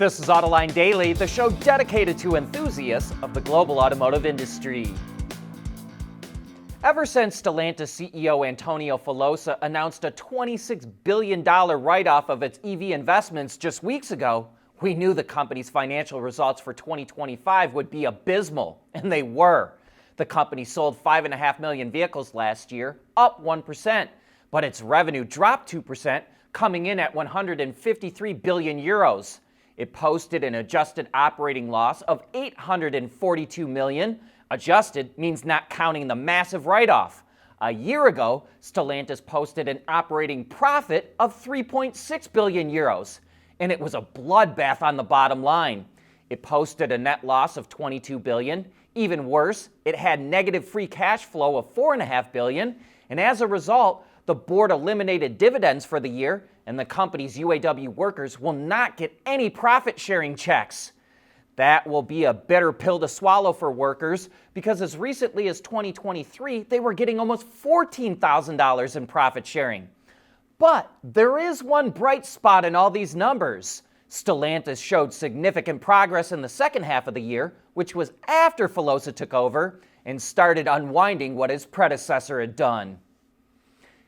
This is Autoline Daily, the show dedicated to enthusiasts of the global automotive industry. Ever since Stellantis CEO Antonio Filosa announced a $26 billion write-off of its EV investments just weeks ago, we knew the company's financial results for 2025 would be abysmal, and they were. The company sold 5.5 million vehicles last year, up 1%, but its revenue dropped 2%, coming in at 153 billion euros. It posted an adjusted operating loss of 842 million. Adjusted means not counting the massive write-off. A year ago, Stellantis posted an operating profit of 3.6 billion euros, and it was a bloodbath on the bottom line. It posted a net loss of 22 billion. Even worse, it had negative free cash flow of 4.5 billion, and as a result, the board eliminated dividends for the year, and the company's UAW workers will not get any profit-sharing checks. That will be a bitter pill to swallow for workers because as recently as 2023, they were getting almost $14,000 in profit sharing. But there is one bright spot in all these numbers. Stellantis showed significant progress in the second half of the year, which was after Filosa took over and started unwinding what his predecessor had done.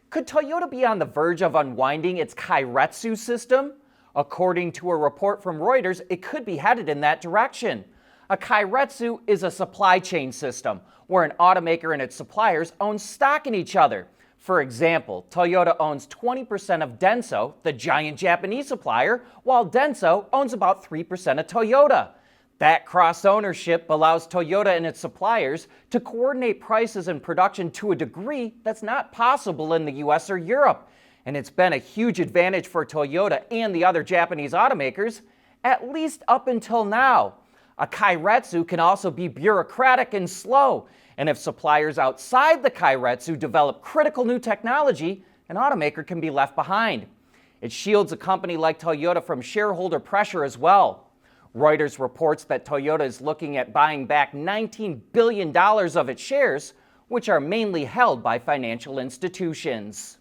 Could Toyota be on the verge of unwinding its Keiretsu system? According to a report from Reuters, it could be headed in that direction. A Keiretsu is a supply chain system where an automaker and its suppliers own stock in each other. For example, Toyota owns 20% of Denso, the giant Japanese supplier, while Denso owns about 3% of Toyota. That cross-ownership allows Toyota and its suppliers to coordinate prices and production to a degree that's not possible in the US or Europe. And it's been a huge advantage for Toyota and the other Japanese automakers, at least up until now. A Keiretsu can also be bureaucratic and slow, and if suppliers outside the Keiretsu develop critical new technology, an automaker can be left behind. It shields a company like Toyota from shareholder pressure as well. Reuters reports that Toyota is looking at buying back $19 billion of its shares, which are mainly held by financial institutions.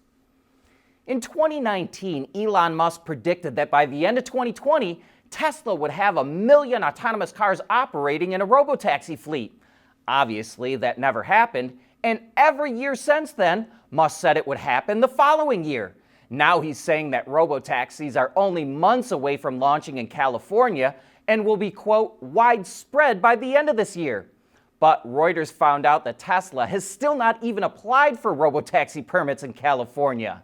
In 2019, Elon Musk predicted that by the end of 2020, Tesla would have 1 million autonomous cars operating in a Robotaxi fleet. Obviously, that never happened, and every year since then, Musk said it would happen the following year. Now he's saying that Robotaxis are only months away from launching in California and will be, quote, widespread by the end of this year. But Reuters found out that Tesla has still not even applied for Robotaxi permits in California.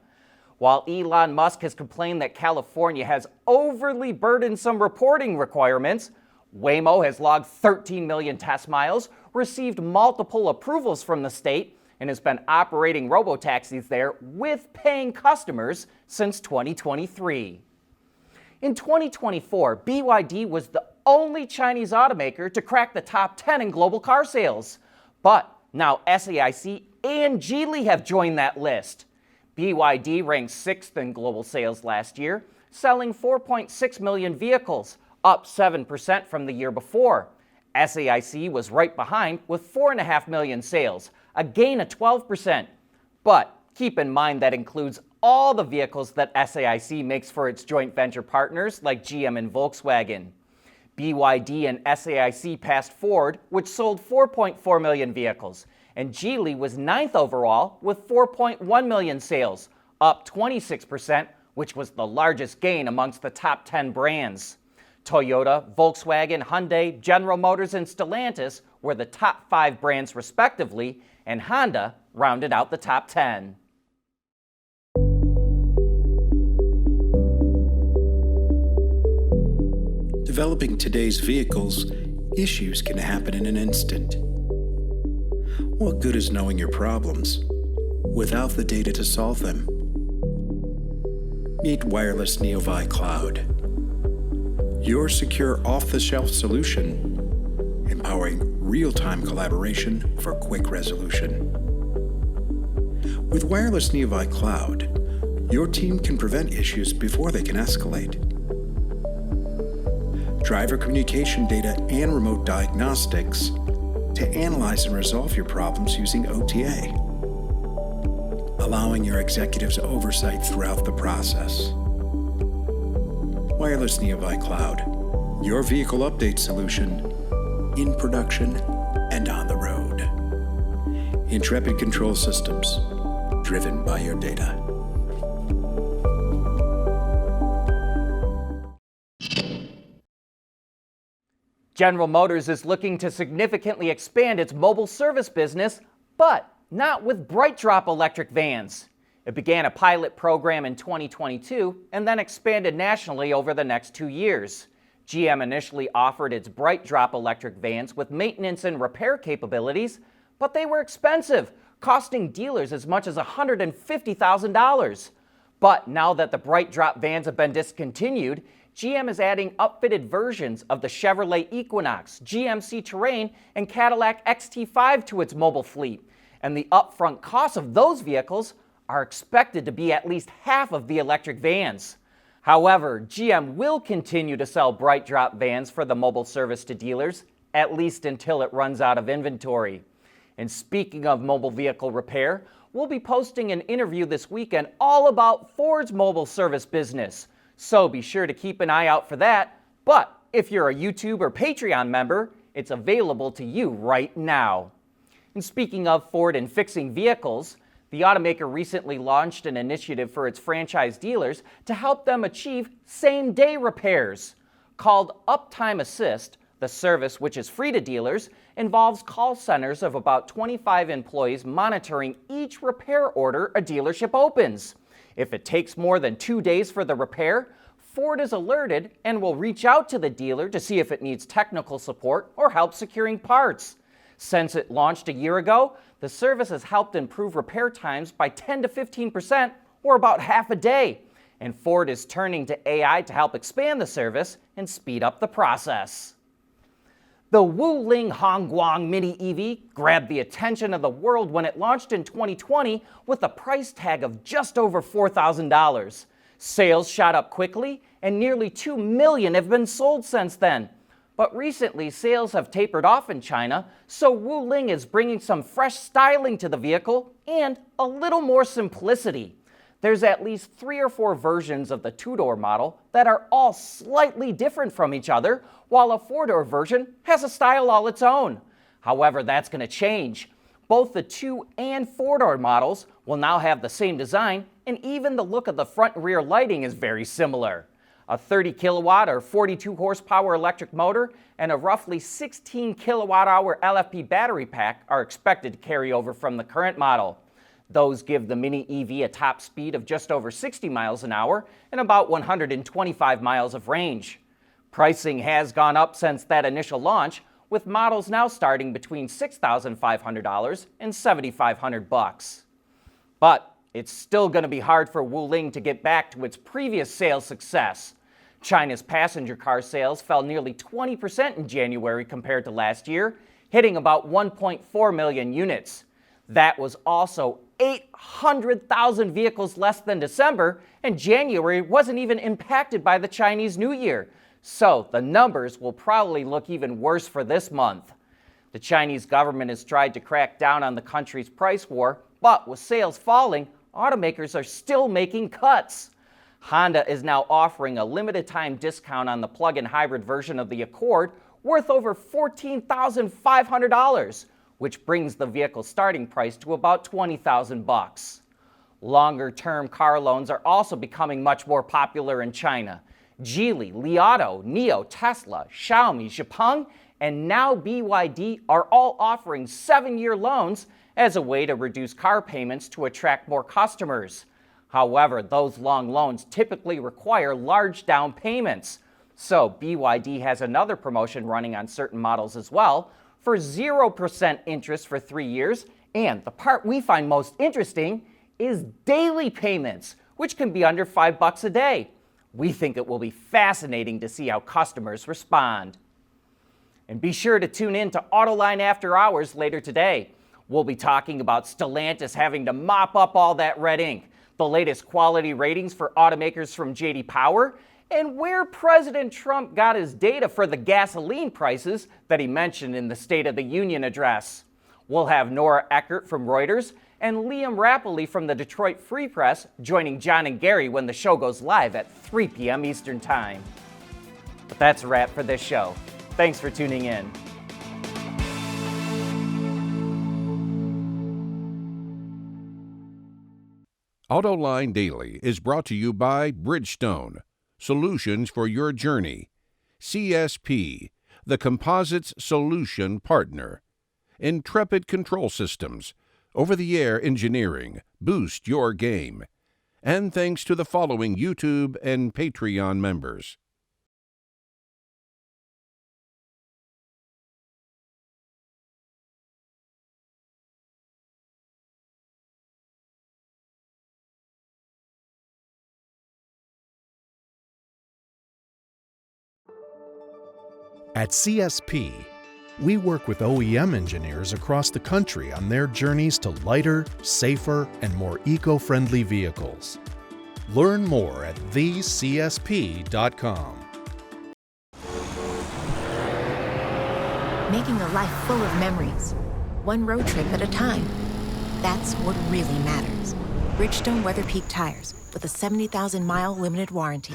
While Elon Musk has complained that California has overly burdensome reporting requirements, Waymo has logged 13 million test miles, received multiple approvals from the state, and has been operating robotaxis there with paying customers since 2023. In 2024, BYD was the only Chinese automaker to crack the top 10 in global car sales. But now SAIC and Geely have joined that list. BYD ranked 6th in global sales last year, selling 4.6 million vehicles, up 7% from the year before. SAIC was right behind with 4.5 million sales, a gain of 12%. But keep in mind that includes all the vehicles that SAIC makes for its joint venture partners like GM and Volkswagen. BYD and SAIC passed Ford, which sold 4.4 million vehicles, and Geely was 9th overall with 4.1 million sales, up 26%, which was the largest gain amongst the top 10 brands. Toyota, Volkswagen, Hyundai, General Motors, and Stellantis were the top 5 brands respectively, and Honda rounded out the top 10. Developing today's vehicles, issues can happen in an instant. What good is knowing your problems without the data to solve them? Meet Wireless Neovi Cloud, your secure off-the-shelf solution, empowering real-time collaboration for quick resolution. With Wireless Neovi Cloud, your team can prevent issues before they can escalate. Driver communication data and remote diagnostics to analyze and resolve your problems using OTA, allowing your executives oversight throughout the process. Wireless Neovi Cloud, Your vehicle update solution in production and on the road. Intrepid Control Systems, driven by your data. General Motors is looking to significantly expand its mobile service business, but not with BrightDrop electric vans. It began a pilot program in 2022 and then expanded nationally over the next 2 years. GM initially offered its BrightDrop electric vans with maintenance and repair capabilities, but they were expensive, costing dealers as much as $150,000. But now that the BrightDrop vans have been discontinued, GM is adding upfitted versions of the Chevrolet Equinox, GMC Terrain, and Cadillac XT5 to its mobile fleet, and the upfront costs of those vehicles are expected to be at least half of the electric vans. However, GM will continue to sell BrightDrop vans for the mobile service to dealers, at least until it runs out of inventory. And speaking of mobile vehicle repair, we'll be posting an interview this weekend all about Ford's mobile service business. So be sure to keep an eye out for that. But if you're a YouTube or Patreon member, it's available to you right now. And speaking of Ford and fixing vehicles, the automaker recently launched an initiative for its franchise dealers to help them achieve same-day repairs. Called Uptime Assist, the service, which is free to dealers, involves call centers of about 25 employees monitoring each repair order a dealership opens. If it takes more than 2 days for the repair, Ford is alerted and will reach out to the dealer to see if it needs technical support or help securing parts. Since it launched a year ago, the service has helped improve repair times by 10 to 15%, or about half a day. And Ford is turning to AI to help expand the service and speed up the process. The Wuling Hongguang Mini EV grabbed the attention of the world when it launched in 2020 with a price tag of just over $4,000. Sales shot up quickly, and nearly 2 million have been sold since then. But recently, sales have tapered off in China, so Wuling is bringing some fresh styling to the vehicle and a little more simplicity. There's at least 3 or 4 versions of the 2-door model that are all slightly different from each other, while a 4-door version has a style all its own. However, that's going to change. Both the 2 and 4-door models will now have the same design, and even the look of the front and rear lighting is very similar. A 30 kilowatt or 42 horsepower electric motor and a roughly 16 kilowatt hour LFP battery pack are expected to carry over from the current model. Those give the Mini EV a top speed of just over 60 miles an hour and about 125 miles of range. Pricing has gone up since that initial launch, with models now starting between $6,500 and $7,500. But it's still going to be hard for Wuling to get back to its previous sales success. China's passenger car sales fell nearly 20% in January compared to last year, hitting about 1.4 million units. That was also 800,000 vehicles less than December, and January wasn't even impacted by the Chinese New Year. So the numbers will probably look even worse for this month. The Chinese government has tried to crack down on the country's price war, but with sales falling, automakers are still making cuts. Honda is now offering a limited-time discount on the plug-in hybrid version of the Accord worth over $14,500, which brings the vehicle starting price to about $20,000. Longer-term car loans are also becoming much more popular in China. Geely, Li Auto, NIO, Tesla, Xiaomi, Xpeng, and now BYD are all offering 7-year loans as a way to reduce car payments to attract more customers. However, those long loans typically require large down payments. So BYD has another promotion running on certain models as well for 0% interest for 3 years. And the part we find most interesting is daily payments, which can be under $5 a day. We think it will be fascinating to see how customers respond. And be sure to tune in to Autoline After Hours later today. We'll be talking about Stellantis having to mop up all that red ink, the latest quality ratings for automakers from J.D. Power, and where President Trump got his data for the gasoline prices that he mentioned in the State of the Union address. We'll have Nora Eckert from Reuters and Liam Rappley from the Detroit Free Press joining John and Gary when the show goes live at 3 p.m. Eastern Time. But that's a wrap for this show. Thanks for tuning in. Autoline Daily is brought to you by Bridgestone, solutions for your journey. CSP, the Composites Solution Partner. Intrepid Control Systems, over-the-air engineering, boost your game. And thanks to the following YouTube and Patreon members. At CSP, we work with OEM engineers across the country on their journeys to lighter, safer, and more eco-friendly vehicles. Learn more at thecsp.com. Making a life full of memories, one road trip at a time. That's what really matters. Bridgestone Weather Peak tires with a 70,000-mile limited warranty.